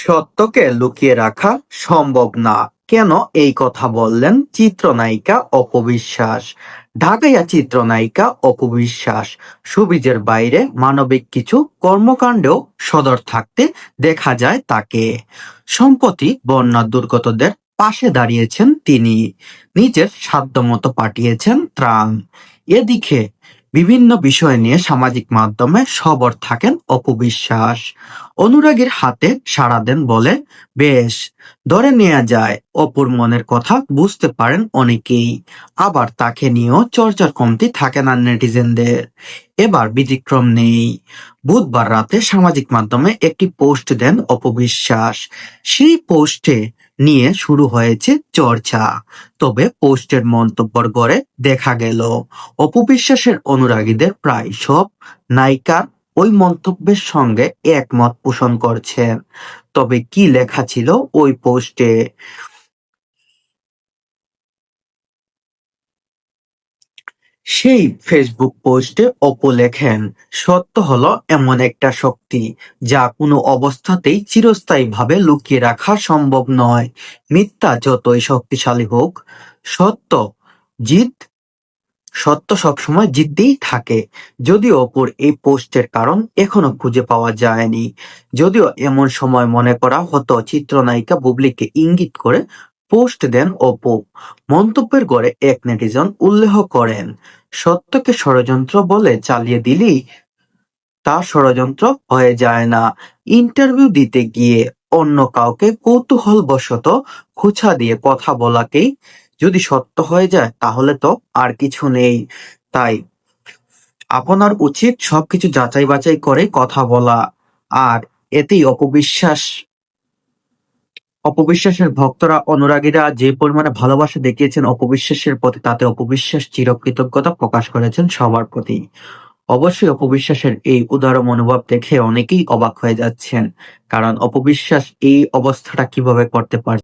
সত্যকে লুকিয়ে রাখা সম্ভব না, কেন এই কথা বললেন চিত্রনায়িকা অপবিশ্বাস? ঢাকাইয়া চিত্রনায়িকা অপবিশ্বাস শোবিজের বাইরে মানবিক কিছু কর্মকাণ্ডেও সদর থাকতে দেখা যায় তাকে। সম্প্রতি বন্যা দুর্গতদের পাশে দাঁড়িয়েছেন তিনি, নিজের সাধ্যমতো পাঠিয়েছেন ত্রাণ। এদিকে বিভিন্ন বিষয় নিয়ে সামাজিক মাধ্যমে সরব থাকেন অপবিশ্বাস। অনুরাগীর হাতে সাড়া দেন বলে বেশ ধরে নেয়া যায়। অপুর মনের কথা বুঝতে পারেন অনেকেই, আবার তাকে নিয়েও চর্চার কমতি থাকে না নেটিজেনদের। এবার ব্যতিক্রম নেই। বুধবার রাতে সামাজিক মাধ্যমে একটি পোস্ট দেন অপবিশ্বাস। সেই পোস্টে নিয়ে শুরু হয়েছে চর্চা। তবে পোস্টের মন্তব্যের গড়ে দেখা গেল অপবিশ্বাসের অনুরাগীদের প্রায় সব নায়িকার ওই মন্তব্যের সঙ্গে একমত পোষণ করছেন। তবে কি লেখা ছিল ওই পোস্টে? সেই ফেসবুক পোস্টে অপু লেখেন, সত্য হলো এমন একটা শক্তি যা কোনো অবস্থাতেই চিরস্থায়ীভাবে লুকিয়ে রাখা সম্ভব নয়। মিথ্যা যতই শক্তিশালী হোক, সত্য জিত সত্য সবসময় জিততেই থাকে। যদিও অপুর এই পোস্টের কারণ এখনো খুঁজে পাওয়া যায়নি। যদিও এমন সময় মনে করা হতো চিত্রনায়িকা বুবলিকে ইঙ্গিত করে পোস্ট দেন অপু। মন্তব্যের গড়ে এক নেটিজন উল্লেখ করেন, সত্যকে ষড়যন্ত্র বলে চালিয়ে দিলেই তা ষড়যন্ত্র হয়ে যায় না। ইন্টারভিউ দিতে গিয়ে অন্য কাউকে কৌতূহলবশত খোঁচা দিয়ে কথা বলাকেই যদি সত্য হয়ে যায় তাহলে তো আর কিছু নেই। তাই আপনার উচিত সবকিছু যাচাই বাছাই করে কথা বলা। আর এতেই অপবিশ্বাসের ভক্তরা অনুরাগীরা যে পরিমাণে ভালোবাসা দেখিয়েছেন অপবিশ্বাসের প্রতি, তাতে অপবিশ্বাস চিরকৃতজ্ঞতা প্রকাশ করেছেন সবার প্রতি। অবশ্যই অপবিশ্বাসের এই উদার মনোভাব দেখে অনেকেই অবাক হয়ে যাচ্ছেন, কারণ অপবিশ্বাস এই অবস্থাটা কিভাবে করতে পারছে।